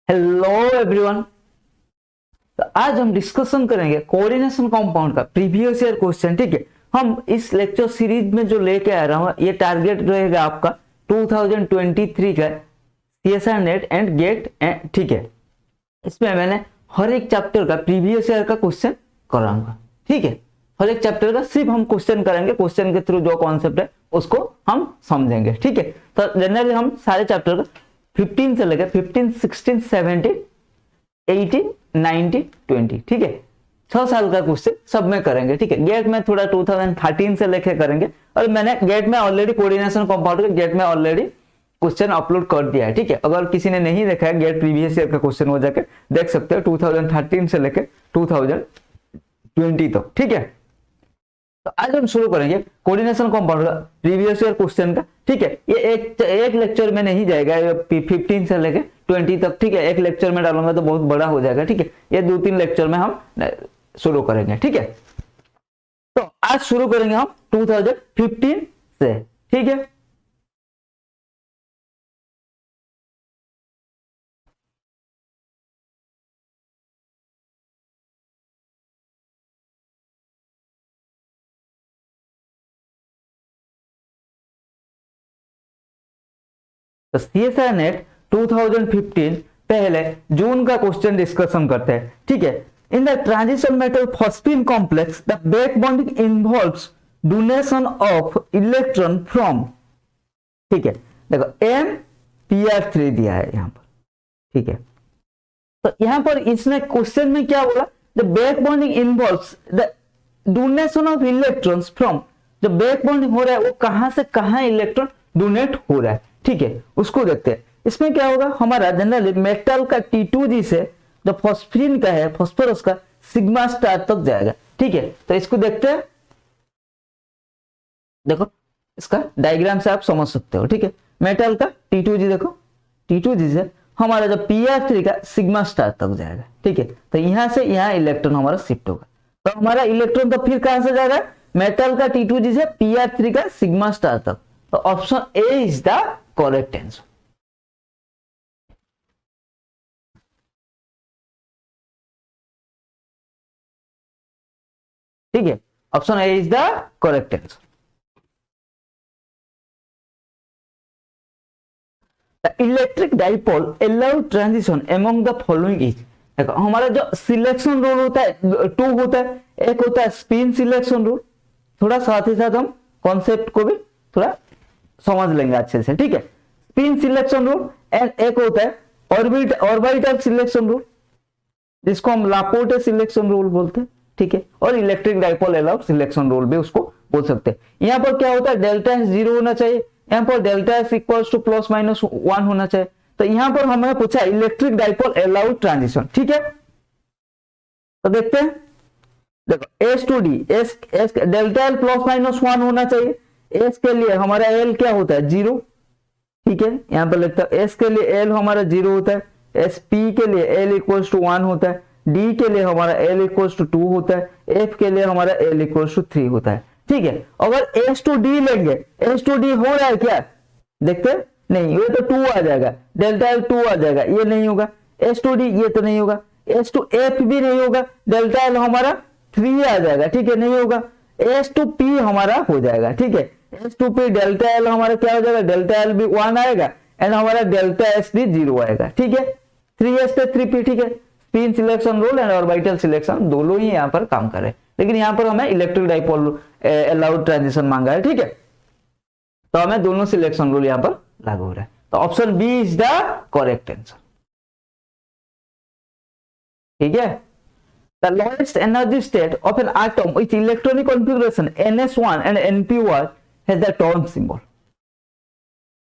Hello everyone. तो आज हम डिस्कशन करेंगे कोऑर्डिनेशन कंपाउंड का प्रीवियस ईयर क्वेश्चन। ठीक है, हम इस लेक्चर सीरीज में जो लेके आ रहा हूँ ये टारगेट रहेगा आपका 2023 का सीएसआर नेट एंड गेट। ठीक है, इसमें मैंने हर एक चैप्टर का प्रीवियस ईयर का क्वेश्चन कराऊंगा। ठीक है, हर एक चैप्टर का सिर्फ हम क्वेश्चन करेंगे, क्वेश्चन के थ्रू जो कॉन्सेप्ट है उसको हम समझेंगे। ठीक है, तो जनरली हम सारे चैप्टर का 15 से लेकर 15, 16, 17, 18, 19, 20, ठीक है, 6 साल का क्वेश्चन सब में करेंगे। ठीक है, गेट में थोड़ा 2013 से लेके करेंगे और मैंने गेट में ऑलरेडी कोऑर्डिनेशन कंपाउंड का गेट में ऑलरेडी क्वेश्चन अपलोड कर दिया है। ठीक है, अगर किसी ने नहीं देखा है गेट प्रीवियस ईयर का क्वेश्चन हो जाके देख सकते हो 2013 से लेकर 2020 तक। ठीक है, तो आज हम शुरू करेंगे कोऑर्डिनेशन कंपाउंड का प्रीवियस ईयर क्वेश्चन का। ठीक है, ये एक लेक्चर में नहीं जाएगा, 15 से लेके 20 तक। ठीक है, एक लेक्चर में डालूंगा तो बहुत बड़ा हो जाएगा। ठीक है, ये 2-3 लेक्चर में हम शुरू करेंगे। ठीक है, तो आज शुरू करेंगे हम 2015 से। ठीक है, तो सीएसआर नेट 2015 पहले जून का क्वेश्चन डिस्कशन करते हैं। ठीक है, in the transition metal phosphine complex the back bonding involves donation of electron from. ठीक है, देखो MPR3 दिया है यहाँ पर। ठीक है, तो यहाँ पर इसने क्वेश्चन में क्या बोला, the back bonding involves the donation of electrons from. जो बैक बॉन्डिंग हो रहा है वो कहां से कहां इलेक्ट्रॉन डोनेट हो रहा है। ठीक है, उसको देखते हैं। इसमें क्या होगा, हमारा जनरली मेटल का T2G से जो फॉस्फीन का है, फॉस्फोरस का सिग्मा स्टार तक जाएगा। ठीक है, तो इसको देखते हैं। देखो इसका डायग्राम से आप समझ सकते हो। ठीक है, मेटल का T2G, देखो T2G से हमारा जो PR3 का सिग्मा स्टार तक जाएगा। ठीक है, तो यहां से यहां इलेक्ट्रॉन हमारा शिफ्ट होगा। तो हमारा इलेक्ट्रॉन तो फिर कहां से जाएगा, मेटल का T2G से PR3 का सिग्मा स्टार तक। तो option A is the correct answer. ठीक है, option A is the correct answer. The electric dipole allow transition among the following is. देखो हमारा जो सिलेक्शन रूल होता है 2 होता है। एक होता है स्पिन सिलेक्शन रूल, थोड़ा साथ ही साथ हम कॉन्सेप्ट को भी थोड़ा समझ लेंगे अच्छे से। ठीक है, स्पिन सिलेक्शन रूल एंड एक होता है ऑर्बिटल सिलेक्शन रूल, जिसको हम लापोर्टे सिलेक्शन रूल बोलते हैं। ठीक है, और electric dipole allow selection rule भी उसको बोल सकते हैं। यहाँ पर क्या होता है, डेल्टा एस 0 होना चाहिए, यहाँ पर डेल्टा एस इक्वल्स टू ±1 होना चाहिए। तो यहाँ पर हमें पूछा इलेक्ट्रिक डाइपोल अलाउ ट्रांजिशन। ठीक है, तो देखते हैं। देखो s to d s delta l ±1 होना चाहिए। एस के लिए हमारा एल क्या होता है, 0। ठीक है, यहाँ पर लिखता है एस के लिए एल हमारा 0 होता है। एस पी के लिए एल इक्वल्स टू 1 होता है। डी के लिए हमारा एल इक्वल्स टू 2 होता है। एफ के लिए हमारा एल इक्वल्स टू 3 होता है। ठीक है, अगर एस टू डी लेंगे, एस टू डी हो रहा है क्या, देखते हैं। नहीं, ये तो 2 आ जाएगा, डेल्टा एल 2 आ जाएगा, ये नहीं होगा। एस टू डी ये तो नहीं होगा। एस टू एफ भी नहीं होगा, डेल्टा एल हमारा 3 आ जाएगा। ठीक है, नहीं होगा। एस टू पी हमारा हो जाएगा। ठीक है, s to p delta l हमारा क्या हो जाएगा, डेल्टा एल भी 1 आएगा एंड हमारा डेल्टा एस भी 0 आएगा। ठीक है, 3s पे 3p। ठीक है, spin selection rule and orbital selection दोनों ही यहाँ पर काम कर रहे हैं, लेकिन यहाँ पर हमें इलेक्ट्रिक डाइपोल अलाउड ट्रांजिशन मांगा है। ठीक है, तो हमें दोनों सिलेक्शन रूल यहाँ पर लागू हो रहा है। तो option B is the correct answer. ठीक है, the lowest energy state of an atom with electronic configuration ns1 and np1 has the Thorne symbol।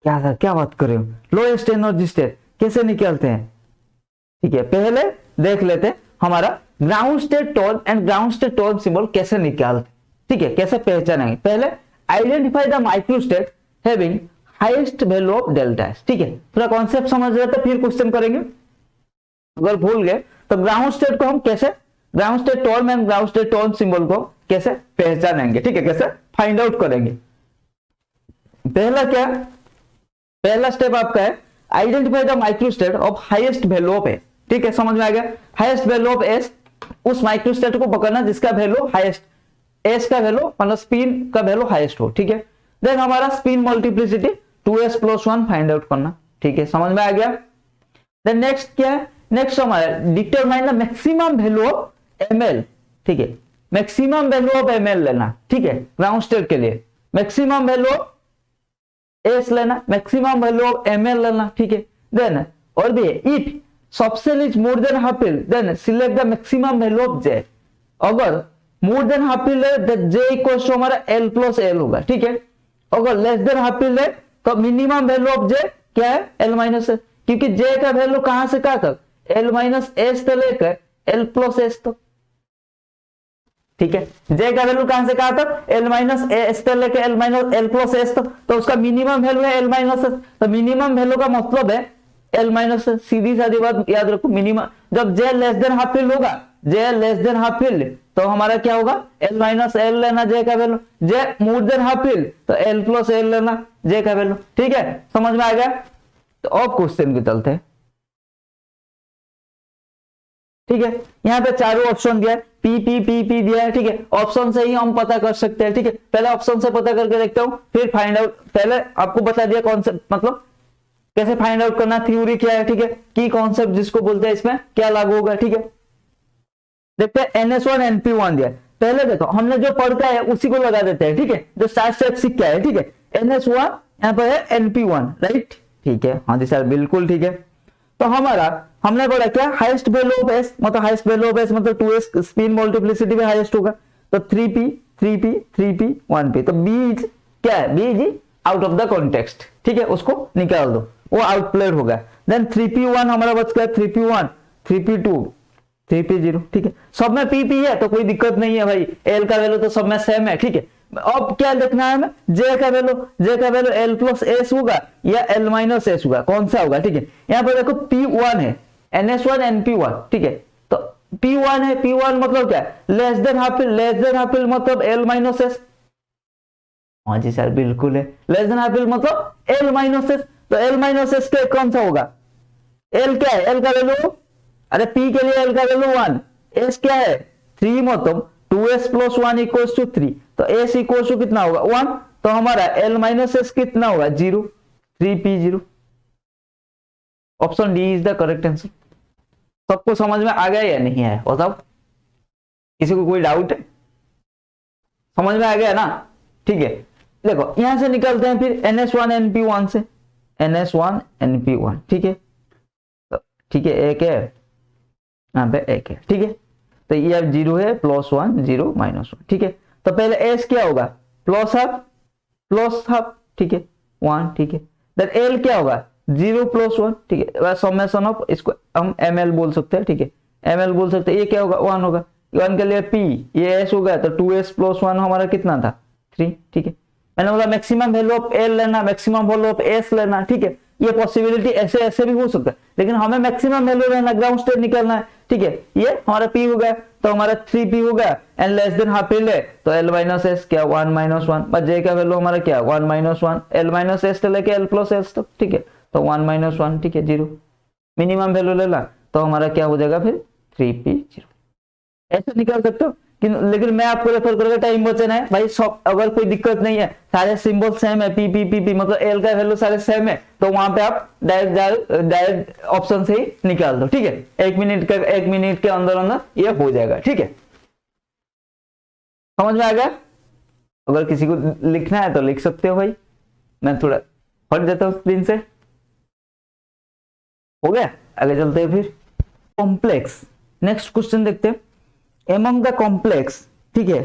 क्या बात कर रहे हो, लोएस्ट एनर्जी स्टेट कैसे निकालते हैं। ठीक है, पहले देख लेते हैं हमारा ground state torn and ground state torn symbol कैसे निकालते। ठीक है, कैसे पहचानेंगे, पहले identify the micro state having highest value of delta S. ठीक है, पूरा कॉन्सेप्ट समझ रहे तो फिर क्वेश्चन करेंगे। अगर भूल गए तो ग्राउंड स्टेट को हम कैसे, ground state torn and ground state torn symbol को कैसे पहचानेंगे। ठीक है, कैसे फाइंड आउट करेंगे। पहला क्या, पहला स्टेप आपका है identify the microstate of highest value of S. ठीक है, समझ में आ गया। हाईएस्ट वैल्यू ऑफ एस, उस माइक्रोस्टेट को पकड़ना जिसका वैल्यू हाईएस्ट, एस का वैल्यू मतलब स्पिन का वैल्यू हाईएस्ट हो। ठीक है, देन हमारा spin multiplicity 2s+1 find out करना। ठीक है, समझ में आ गया। देन नेक्स्ट क्या है, नेक्स्ट हमारा determine the maximum value of ML. ठीक है, मैक्सिमम वैल्यू ऑफ एमएल लेना। ठीक है, ग्राउंड स्टेट के लिए मैक्सिमम वैल्यू ऑफ एस लेना, मैक्सिमम वैल्यू ऑफ एमएल लेना। ठीक है, देन और भी if subshell is more than half fill then select the maximum value of J. अगर मोर देन हाफ फिल है जे इक्वल्स टू हमारा एल प्लस एल होगा। ठीक है, अगर लेस देन हाफ फिल है तो मिनिमम वैल्यू ऑफ जे क्या है, एल माइनस एस, क्योंकि जे का वैल्यू कहां से कहां तक, एल माइनस एस से लेकर एल प्लस एस तक। ठीक है, जे का वैल्यू कहां से कहां तक, एल माइनस एस से लेकर L minus L plus S तक, तो उसका मिनिमम वैल्यू है एल माइनस एस। तो मिनिमम वैल्यू का मतलब है एल माइनस एस। सीधी सादी बात याद रखो, मिनिमम जब जे लेस देन हाफ फिल होगा, जे लेस देन हाफ फिल तो हमारा क्या होगा, एल माइनस एल लेना जे का वैल्यू, जे मोर देन हाफ फिल तो एल प्लस एल लेना जे का वैल्यू। ठीक है, समझ में आ गया। तो अब क्वेश्चन के चलते हैं। ठीक है, यहाँ पे चारों ऑप्शन दिया है, पी पी पी पी दिया है। ठीक है, ऑप्शन से ही हम पता कर सकते हैं। ठीक है, पहले ऑप्शन से पता करके देखता हूं, फिर फाइंड आउट। पहले आपको बता दिया कॉन्सेप्ट, मतलब कैसे फाइंड आउट करना, थ्योरी क्या है। ठीक है, की कॉन्सेप्ट जिसको बोलते हैं, इसमें क्या लागू होगा। ठीक है, देखते हैं NS1 NP1 दिया। पहले देखो हमने जो पढ़ता है उसी को लगा देते हैं। ठीक है, जो स्टार स्टेप सीख क्या है। ठीक है, NS1 यहाँ पर है NP1, राइट। ठीक है, हाँ जी सर, बिल्कुल ठीक है। तो हमारा हमने पढ़ा क्या, हाईएस्ट वैल्यू ऑफ एस, मतलब हाईएस्ट वैल्यू ऑफ एस मतलब 2s स्पिन मल्टीप्लिसिटी में हाईएस्ट होगा। तो 3p 3p 3p 1p, तो b इज क्या है, b is out of the context. ठीक है, उसको निकाल दो, वो आउटप्लेड होगा। देन 3p1 हमारा बच गया, 3p1 3p2 3p0। ठीक है, सब में p है तो कोई दिक्कत नहीं है भाई, l का वैल्यू तो सब में सेम है। ठीक है, अब क्या देखना है हमें, j का वैल्यू l प्लस एस होगा या l माइनस एस होगा, कौन सा होगा। ठीक है, यहाँ पर देखो p1 है, NS1 NP1। ठीक है, तो p1 है, p1 मतलब क्या, लेस देन हाफ फिल मतलब l माइनस एस। हाँ जी सर, बिल्कुल है, लेस देन हाफ फिल मतलब l माइनस एस। तो l माइनस एस के कौन सा होगा, l क्या है, l का वैल्यू, अरे p के लिए l का वैल्यू 1, s क्या है 3, मतलब 2s+1 इक्वल्स टू 3, तो s इक्वल्स टू कितना होगा 1, तो हमारा l माइनस एस कितना होगा 0, 3p0। Option D is the correct answer. सबको समझ में आ गया या नहीं आया बताओ, किसी को कोई डाउट है, समझ में आ गया ना। ठीक है, देखो यहां से निकलते हैं फिर NS1 NP1 से, NS1 NP1। ठीक है, तो ठीक है, एक है यहाँ पे, एक है। ठीक है, तो ये 0 है, +1 0 -1। ठीक है, तो पहले s क्या होगा, प्लस हाफ। ठीक है, 1। ठीक है, देन l क्या होगा 0 + 1। ठीक है, समेशन ऑफ, इसको हम ml बोल सकते हैं। ठीक है, ml बोल सकते हैं। ये क्या होगा 1 होगा, 1 के लिए p, ये s होगा, तो 2s+1 हमारा कितना था 3। ठीक है, मैंने बोला मैक्सिमम वैल्यू ऑफ l लेना, मैक्सिमम वैल्यू ऑफ s लेना। ठीक है, ये पॉसिबिलिटी ऐसे ऐसे भी हो सकता है, लेकिन हमें मैक्सिमम वैल्यू लेना, ग्राउंड स्टेट निकलना है। ठीक है, ये हमारा p हो गया, तो हमारा 3p हो गया, and less than half fill है तो l माइनस एस क्या 1 -1, बस j का वैल्यू हमारा क्या 1 -1, l माइनस एस से लेके l प्लस एस तक। ठीक है, तो 1 -1। ठीक है, 0 मिनिमम वैल्यू लेना, तो हमारा क्या हो जाएगा फिर 3p0। ऐसे निकाल सकते हो, लेकिन मैं आपको रेफर करूंगा, टाइम बचना है भाई। सब अगर कोई दिक्कत नहीं है, सारे सिंबल सेम है, पी पी पी पी मतलब एल का वैल्यू सारे सेम है, तो वहां पे आप डायरेक्ट ऑप्शन से ही निकाल दो। ठीक है, 1 मिनट के अंदर अंदर ये हो जाएगा। ठीक है, समझ में आ गया। अगर किसी को लिखना है तो लिख सकते हो भाई, मैं थोड़ा हट जाता हूँ स्क्रीन से। हो गया, आगे चलते हैं फिर। कॉम्प्लेक्स, नेक्स्ट क्वेश्चन देखते हैं। among the complex, ठीक है,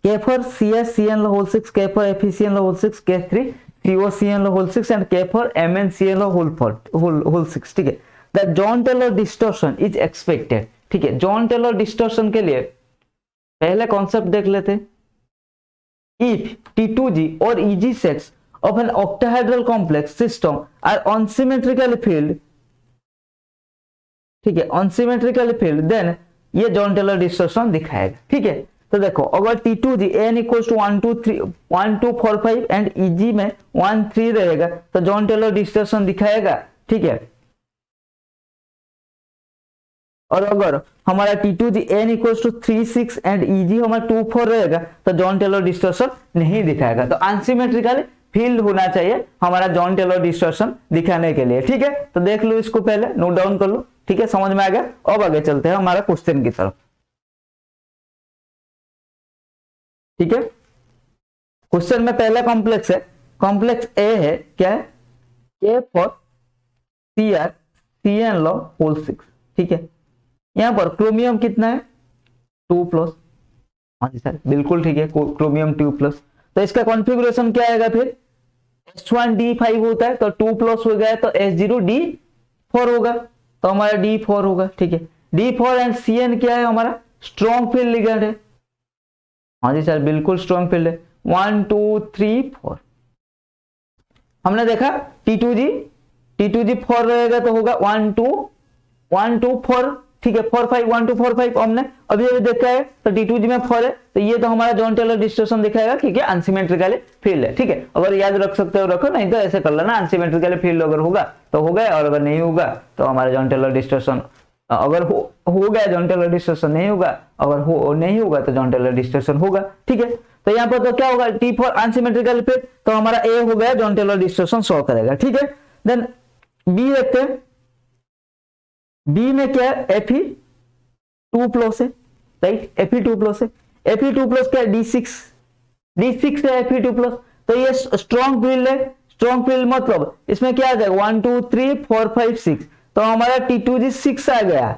K for CS CN whole 6, K for FECN whole 6, K3 COCN whole 6 and K for MNCN whole 6। ठीक है, the John Taylor distortion is expected। ठीक है, जॉन टेलर डिस्टॉर्शन के लिए पहले कॉन्सेप्ट देख लेते हैं। if T2G or EG sets of an octahedral complex system are unsymmetrically filled, ठीक है, unsymmetrically filled, then ये जॉन टेलर डिस्टॉर्शन दिखाएगा। ठीक है, तो देखो अगर T2G n equals to 1 2 4 5 and EG में 1 3 रहेगा, तो जॉन टेलर डिस्टॉर्शन दिखाएगा ठीक है। और अगर हमारा T2G n equal to 3 6 and EG हमारा 2 4 रहेगा तो जॉन टेलर डिस्टॉर्शन नहीं दिखाएगा। तो अनसिमेट्रिकली फील्ड होना चाहिए हमारा जॉन टेलर डिस्टॉर्शन दिखाने के लिए, ठीक है। तो देख लो इसको, पहले नोट डाउन कर लो, ठीक है, समझ में आ गया। अब आगे चलते हैं हमारा क्वेश्चन की तरफ, ठीक है। क्वेश्चन में पहला कॉम्प्लेक्स है, कॉम्प्लेक्स ए है, क्या है, K फॉर CR CN लॉ होल 6, ठीक है। यहाँ पर क्रोमियम कितना है, 2+, हाँ जी सर बिल्कुल ठीक है, क्रोमियम 2+। तो इसका कॉन्फ़िगरेशन क्या आएगा फिर, H1D5 होता है तो 2+ हो गया तो H0D4 होगा, तो हमारा D4 होगा, ठीक है। D4 एंड CN क्या है हमारा, स्ट्रॉन्ग फील्ड लिगेंड है, हाँ जी सर बिल्कुल स्ट्रॉन्ग फील्ड है। 1 2 3 4 हमने देखा T2G 4 रहेगा तो होगा 1 2 4, ठीक है, 4 5 1 2 4 5 हमने अभी अभी देखा है। तो T2G में 4 है तो ये तो हमारा जॉन टेलर डिस्टॉर्शन दिखाएगा क्योंकि अनसिमेट्रिकली फील्ड है, ठीक है। अगर याद रख सकते हो रखो, नहीं तो ऐसे कर लेना, अनसिमेट्रिकली फील्ड अगर होगा तो हो गया, और अगर नहीं होगा तो हमारा जॉन टेलर डिस्टॉर्शन, अगर हो गया जॉन टेलर डिस्टॉर्शन नहीं होगा, अगर नहीं होगा तो जॉन टेलर डिस्टॉर्शन होगा, ठीक है। तो यहाँ पर तो क्या होगा, T4 अनसिमेट्रिकल फील्ड, तो हमारा ए हो गया जॉन टेलर डिस्टॉर्शन शो करेगा, ठीक है। देन बी देखते हैं, बी में क्या है, Fe2+ है, राइट, Fe2+ है। Fe2+ क्या है, D6 है Fe2+, तो ये स्ट्रॉन्ग फील्ड है। स्ट्रॉन्ग फील्ड मतलब इसमें क्या आ जाएगा, 1 2 3 4 5 6, तो हमारा T2G 6 आ गया,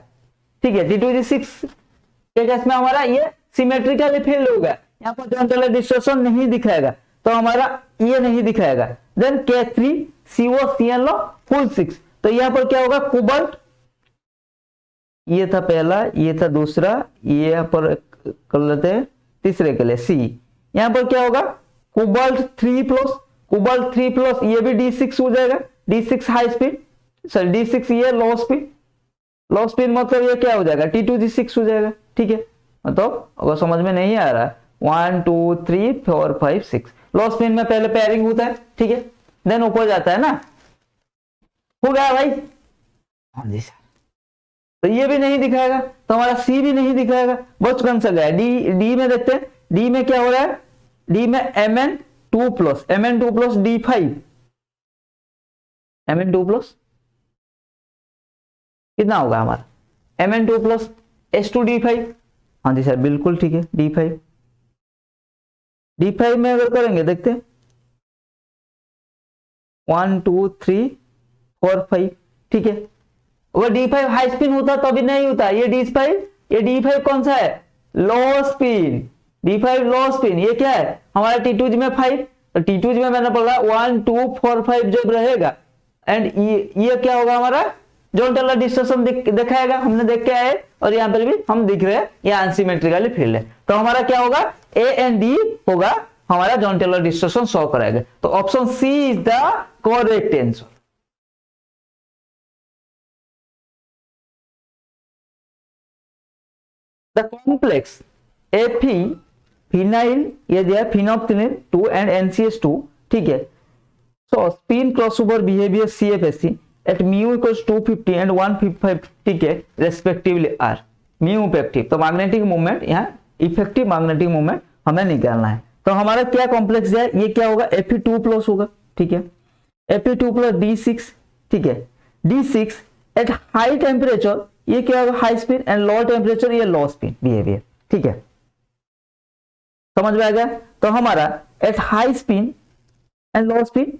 ठीक है। T2G 6 के केस में हमारा ये सिमेट्रिकली फील्ड होगा, यहाँ पर जॉन टेलर डिस्टॉर्शन नहीं दिखाएगा, तो हमारा ये नहीं दिखाएगा। देन K3COCN लॉ होल 6, तो यहाँ पर क्या होगा, कोबाल्ट, ये था पहला, ये था दूसरा, ये यहाँ पर कर लेते हैं तीसरे के लिए C, यहाँ पर क्या होगा, कोबाल्ट 3+, ये भी D6 हो जाएगा, D6 high speed, sir D6 ये लो स्पीड मतलब ये क्या हो जाएगा, T2G 6 हो जाएगा, ठीक है। मतलब अगर समझ में नहीं आ रहा, 1 2 3 4 5 6 लो स्पीड में पहले पेयरिंग होता है, ठीक है, देन ऊपर जाता है ना, हो गया भाई, हाँ जी सर। तो ये भी नहीं दिखाएगा, तो हमारा सी भी नहीं दिखाएगा, बच कौन सा गया, डी में देखते हैं, डी में क्या हो रहा है, डी में Mn2+ D5, Mn2+ कितना होगा हमारा, Mn2+ H2D5, हाँ जी सर बिल्कुल ठीक है, D5 में अगर करेंगे देखते हैं 1 2 3 4 5, ठीक है। अगर D5 हाई स्पिन होता तो अभी नहीं होता, ये D5 कौन सा है, लो स्पिन, D5 लो स्पिन, ये क्या है हमारा T2G में 5, तो T2G में मैंने बोला 1 2 4 5 जब रहेगा, एंड ये क्या होगा हमारा जॉन टेलर डिस्टॉर्शन दिखाएगा, हमने देख के आए, और यहाँ पर भी हम दिख रहे हैं ये अनसिमेट्रिकली फील्ड है, तो हमारा क्या होगा, ए एंड डी होगा हमारा जॉन टेलर डिस्टॉर्शन शो कराएगा। तो option C is the correct answer. The complex phenyl ये दिया फिनोप्थिलीन 2 एंड NCS2, ठीक है। So spin crossover behaviour CFSC at mu equals 250 and 155, ठीक है, रेस्पेक्टिवली आर म्यू इफेक्टिव, तो मैग्नेटिक मूवमेंट यहाँ इफेक्टिव मैग्नेटिक मूवमेंट हमें निकालना है। तो हमारा क्या कॉम्प्लेक्स है, ये क्या होगा, Fe2+ होगा, ठीक है, Fe2+ D6, ठीक है, D6 एट हाई टेम्परेचर ये क्या होगा, high speed, and low temperature ये लो स्पीड बिहेवियर, ठीक है, समझ में आ गया। तो हमारा at high speed and low speed,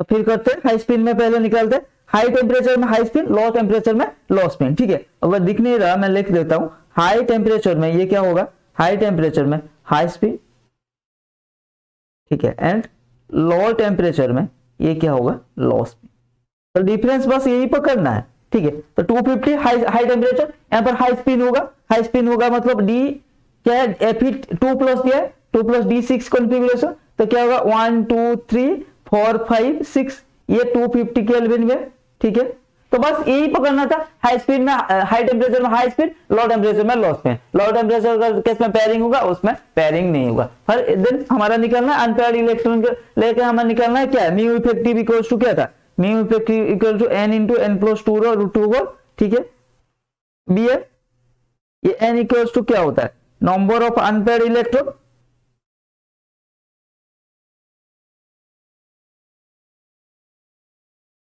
तो फिर करते हैं हाई स्पीड में पहले निकालते हैं, हाई टेम्परेचर में हाई स्पीड, लो टेम्परेचर में लो स्पीड, ठीक है। अगर दिख नहीं रहा मैं लिख देता हूं, हाई टेम्परेचर में ये क्या होगा, हाई टेम्परेचर में हाई स्पीड, ठीक है, एंड लो टेम्परेचर में ये क्या होगा, लो स्पीड। तो डिफरेंस बस यही पकड़ना है, ठीक है। तो 250 हाई टेम्परेचर, यहाँ पर हाई स्पीड होगा मतलब डी क्या है, Fe2+ दिया है, 2+ D6 कॉन्फ़िगरेशन, तो क्या होगा 1 2 3 4 5 6, ये 250 केल्विन में, ठीक है। तो बस यही पकड़ना था, हाई स्पीड में हाई टेम्परेचर में हाई स्पीड, लो टेम्परेचर में लो स्पीड, लो टेम्परेचर का केस में पेयरिंग होगा, उसमें पेयरिंग नहीं होगा। हर दिन हमारा निकलना है अनपेयर्ड इलेक्ट्रॉन लेकर हमें निकलना है क्या, म्यू इफेक्टिव इक्वल्स टू क्या था, mu effective equal to n into n plus two root over, ठीक है। बी है ये n इक्वल्स टू क्या होता है, number of unpaired electron,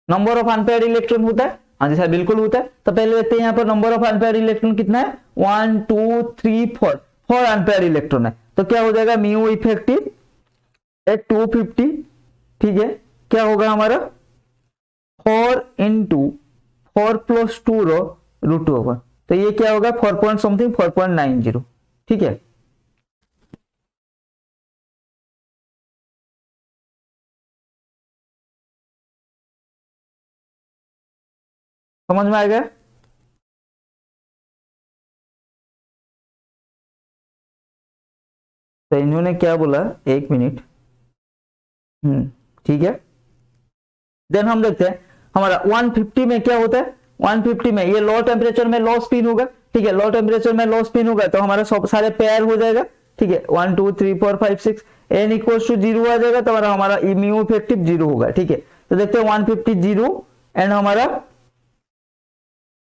number of unpaired electron होता है, हाँ जी सर बिल्कुल होता है। तो पहले देखते हैं यहाँ पर नंबर ऑफ अनपेयर्ड इलेक्ट्रॉन कितना है, 1 2 3 4, 4 अनपेयर्ड इलेक्ट्रॉन है। तो क्या हो जाएगा म्यू इफेक्टिव एट 250, ठीक है। क्या होगा हमारा 4 इंटू 4 प्लस 2 रूट ओवर, तो ये क्या होगा 4 पॉइंट समथिंग 4.90, ठीक है। समझ में आ गया। तो इन्होंने क्या बोला, एक मिनट, ठीक है। देन हम देखते हैं हमारा 150 में क्या होता है, 150 में ये लो टेम्परेचर में लो स्पिन होगा, ठीक है। लो टेम्परेचर में लो स्पिन होगा तो हमारा सब सारे पेयर हो जाएगा, ठीक है। 1 2 3 4 5 6 n इक्वल्स टू 0 आ जाएगा, तो हमारा म्यू इफेक्टिव 0 होगा, ठीक है। तो देखते हैं 150 0 एंड हमारा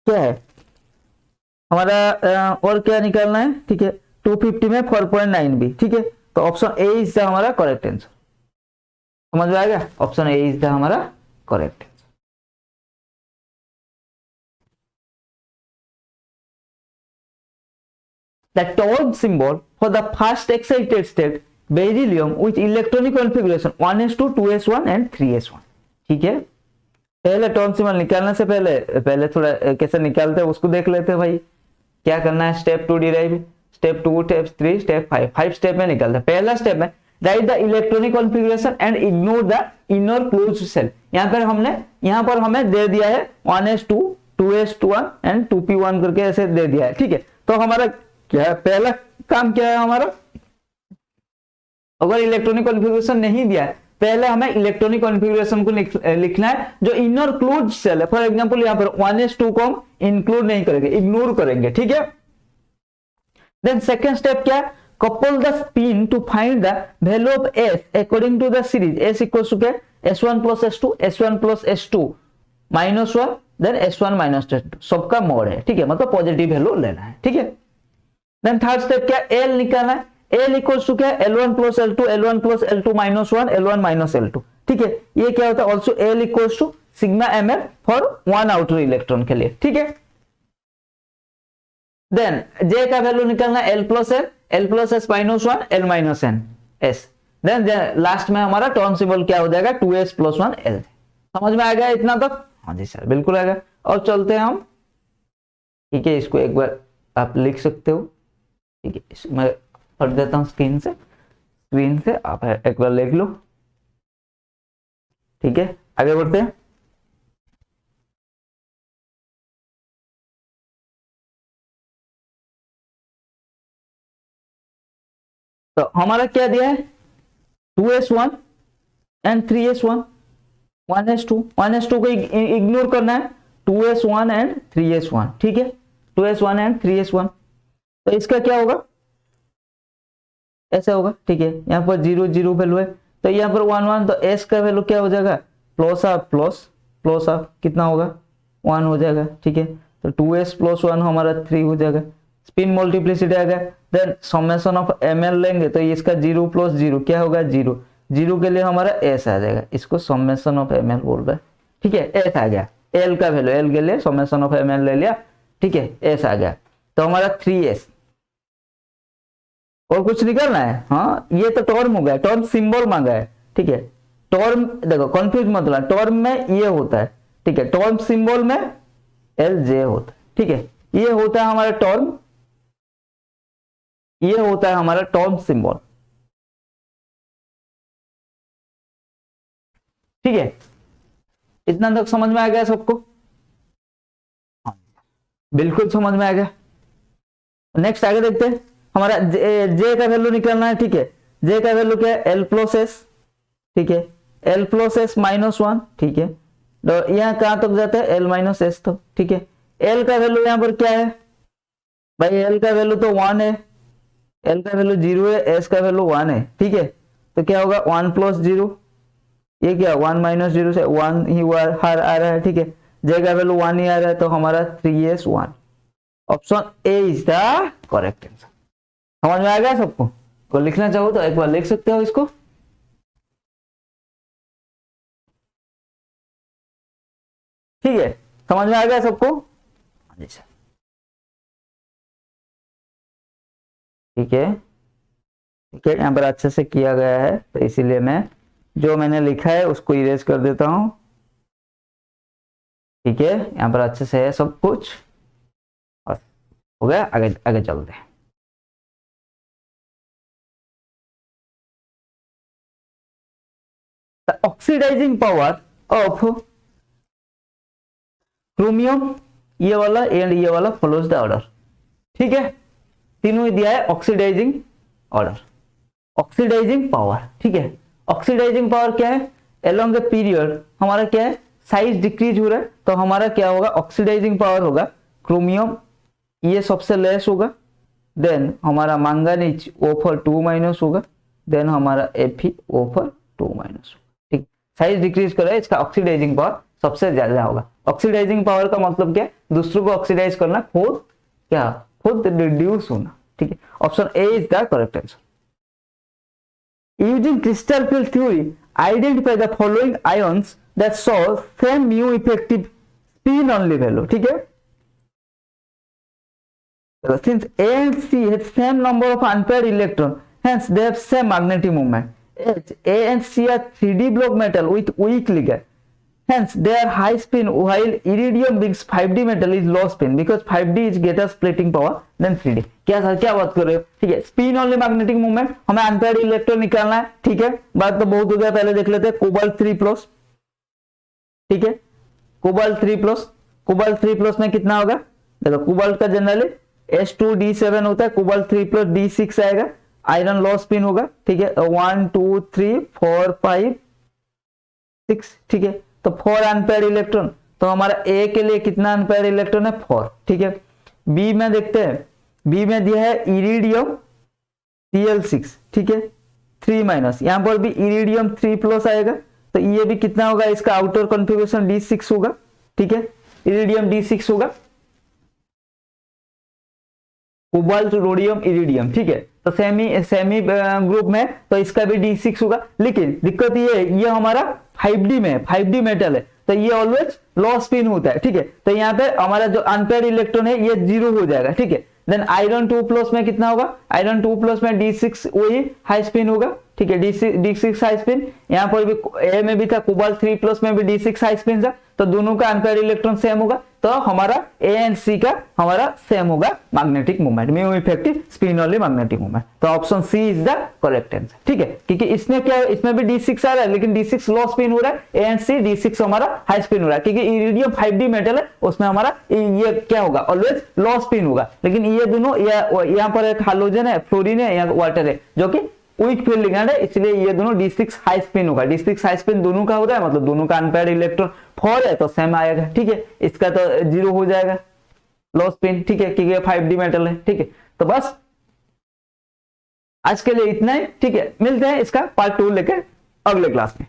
क्या है, हमारा और क्या निकालना है, ठीक है। 250 में 4.9 भी, ठीक है। तो ऑप्शन ए इज द हमारा करेक्ट आंसर। समझ में आ गया, ऑप्शन ए इज द हमारा correct. The torque symbol for the first excited state beryllium with electronic configuration 1s2 2s1 and 3s1, ठीक है। पहले टॉर्क सिंबल निकालने से पहले थोड़ा कैसे निकालते हैं उसको देख लेते हैं भाई। क्या करना है, step 2 derive, step 2 step 3 step 5 step में निकालते हैं। पहला स्टेप में write the electronic configuration and ignore the inner closed shell. यहाँ पर हमें दे दिया है 1s2 2s1 एंड 2p1 करके ऐसे दे दिया है, ठीक है। तो हमारा क्या है, पहला काम क्या है हमारा, अगर इलेक्ट्रॉनिक कॉन्फ़िगरेशन नहीं दिया है, पहले हमें इलेक्ट्रॉनिक कॉन्फ़िगरेशन को लिखना है जो इनर क्लोज्ड सेल है। फॉर एग्जांपल यहाँ पर 1s2 को हम इंक्लूड नहीं करेंगे, इग्नोर करेंगे, ठीक है। देन सेकंड स्टेप क्या है, couple the spin to find the value of s according to the series s equals to क्या, s1 plus s2 s1 plus s2 minus 1 then s1 minus s2 सबका mode है, ठीक है, मतलब positive value लेना है, ठीक है। देन थर्ड स्टेप क्या, l निकालना है। l इक्वल्स टू क्या, L1 plus L2 L1 plus L2 minus 1 L1 minus L2, ठीक है। ये क्या होता है, also l equals to sigma ml for 1 outer electron के लिए, ठीक है। देन j का वैल्यू निकालना है, L plus s minus 1 L minus n s। Then last में हमारा टर्म सिंबल क्या हो जाएगा 2s प्लस 1 L। समझ में आ गया इतना तक? हाँ जी सर बिल्कुल आ गया। और चलते हैं हम, ठीक है, इसको एक बार आप लिख सकते हो, ठीक है। मैं हट देता हूं स्क्रीन से आप एक बार लिख लो, ठीक है। आगे बढ़ते हैं। तो हमारा क्या दिया है 2s1 एंड 3s1, 1s2 को इग्नोर करना है, 2s1 एंड 3s1, ठीक है। 2s1 एंड 3s1, तो इसका क्या होगा, ऐसा होगा, ठीक है। यहाँ पर 0 0 वैल्यू है, तो यहाँ पर 1 1, तो s का वैल्यू क्या हो जाएगा, प्लस ऑफ कितना होगा 1 हो जाएगा, ठीक है। तो 2s प्लस 1 हमारा 3 हो जाएगा, स्पिन मल्टीप्लिसिटी आ गया। देन समेशन ऑफ ml लेंगे तो इसका 0 प्लस 0 क्या होगा 0, 0 के लिए हमारा s आ जाएगा, इसको समेशन ऑफ ml बोल रहा है, ठीक है। s आ गया, l का वैल्यू l के लिए समेशन ऑफ ml ले लिया, ठीक है, s आ गया। तो हमारा 3s, और कुछ निकलना है, हाँ ये तो टर्म हो गया, टर्म सिंबल मांगा है, ठीक है। टर्म देखो कंफ्यूज मत होना, टर्म में ये होता है, ठीक है, टर्म सिंबल में LJ होता है, ठीक है। ये होता है हमारा टर्म, ये होता है हमारा टर्म सिंबल, ठीक है। इतना तक समझ में आ गया सबको? हाँ बिल्कुल समझ में आ गया। नेक्स्ट आगे देखते हैं, हमारा J का वैल्यू निकालना है, ठीक है। J का वैल्यू क्या है L प्लस S, ठीक है, L प्लस S माइनस 1, ठीक है। तो यहाँ कहां तक जाता है L माइनस S तक, ठीक है। L का वैल्यू यहाँ पर क्या है भाई, L का वैल्यू तो 1 है, L का वैल्यू 0 है, S का वैल्यू 1 है, ठीक है। तो क्या होगा 1 प्लस 0 ये क्या 1 माइनस 0 से 1 ही हर आ रहा है, ठीक है, J का वैल्यू 1 ही आ रहा है, तो हमारा 3s1 option A is the correct answer. समझ में आ गया सबको? को लिखना चाहो तो एक बार लिख सकते हो इसको। ठीक है, समझ में आ गया सबको? ठीक है, ठीक है, यहाँ पर अच्छे से किया गया है, तो इसीलिए मैं जो मैंने लिखा है उसको इरेज कर देता हूं। ठीक है, यहाँ पर अच्छे से है सब कुछ, और हो गया। आगे आगे चलते हैं। The oxidizing power of chromium, ये वाला एंड ये वाला फॉलोज द ऑर्डर। ठीक है, तीनों ही दिया है ऑक्सीडाइजिंग ऑर्डर, ऑक्सीडाइजिंग पावर। ठीक है, ऑक्सीडाइजिंग पावर क्या है? एलोंग ए पीरियड हमारा क्या है, साइज डिक्रीज हो रहा है, तो हमारा क्या होगा, ऑक्सीडाइजिंग पावर होगा क्रोमियम, ये सबसे लेस होगा, देन हमारा मैंगनीज O पर 2- होगा, देन हमारा Fe O पर 2- ठीक, साइज डिक्रीज कर रहा है, इसका ऑक्सीडाइजिंग पावर सबसे ज्यादा होगा। ऑक्सीडाइजिंग पावर का मतलब क्या है? दूसरों को ऑक्सीडाइज करना, खुद क्या, खुद रिड्यूस होना। ठीक है, option A is the correct answer. Using crystal field theory, identify the following ions that show same mu effective spin only value. ठीक है, since A and C have same number of unpaired electron, hence they have same magnetic moment. As A and C are 3D block metal with weak ligand, hence they are high spin, while iridium being 5D metal is low spin because 5D is greater splitting power than 3D. क्या sir, क्या बात कर रहे हो? ठीक है, spin only magnetic movement, हमें unpaired electron निकालना है। ठीक है, बात तो बहुत हो गया, पहले देख लेते हैं कोबाल्ट 3+। ठीक है, कोबाल्ट 3+, कोबाल्ट 3+ में कितना होगा? देखो, कोबाल्ट का जनरली S2D7 होता है, कोबाल्ट 3+ D6 आएगा, आयरन लो स्पिन होगा। ठीक है, 1 2 3 4 5 6। ठीक है, तो 4 अनपेयर्ड इलेक्ट्रॉन, तो हमारा ए के लिए कितना अनपेयर्ड इलेक्ट्रॉन है? 4। ठीक है, बी में देखते हैं, बी में दिया है इरिडियम Cl6। ठीक है, 3-, यहां पर भी इरिडियम 3+ आएगा, तो ये भी कितना होगा? इसका आउटर कॉन्फ़िगरेशन D6 होगा। ठीक है, इरिडियम D6 होगा, कोबाल्ट रोडियम इरिडियम। ठीक है, तो सेमी ग्रुप में, तो इसका भी D6 होगा। लेकिन दिक्कत ये है, ये हमारा 5D में, 5D मेटल है, तो ये ऑलवेज लो स्पिन होता है। ठीक है, तो यहाँ पे हमारा जो अनपेयर्ड इलेक्ट्रॉन है ये 0 हो जाएगा। ठीक है, देन आयरन 2+ में कितना होगा? आयरन 2+ में D6 वही हाई स्पिन होगा। ठीक है, D6 हाई स्पिन, यहाँ पर भी ए में भी था, कोबाल्ट 3+ में भी D6 हाई स्पिन था, तो दोनों का अनपेयर्ड इलेक्ट्रॉन सेम होगा, तो हमारा ए एंड सी का हमारा सेम होगा magnetic movement, mu effective spin only magnetic movement. तो option C is the correct answer. ठीक है, क्योंकि इसमें क्या है, इसमें भी D6 आ रहा है, लेकिन D6 लो स्पिन हो रहा है, ए एंड सी D6 हमारा हाई स्पिन हो रहा है, क्योंकि इरिडियम 5D मेटल है, उसमें हमारा ये क्या होगा, ऑलवेज लो स्पिन होगा। लेकिन ये दोनों, यहाँ पर एक हाइड्रोजन है, फ्लोरीन है, यहाँ वाटर है, जो कि वीक फील्ड लिगेंड है, इसलिए ये दोनों D6 हाई स्पिन होगा। D6 हाई स्पिन दोनों का हो रहा है, मतलब दोनों का अनपेयर्ड इलेक्ट्रॉन 4 है, तो सेम आएगा। ठीक है, इसका तो 0 हो जाएगा, लो स्पिन। ठीक है, क्योंकि 5D मेटल है। ठीक है, तो बस आज के लिए इतना ही। ठीक है, मिलते हैं इसका पार्ट 2 लेकर अगले क्लास में।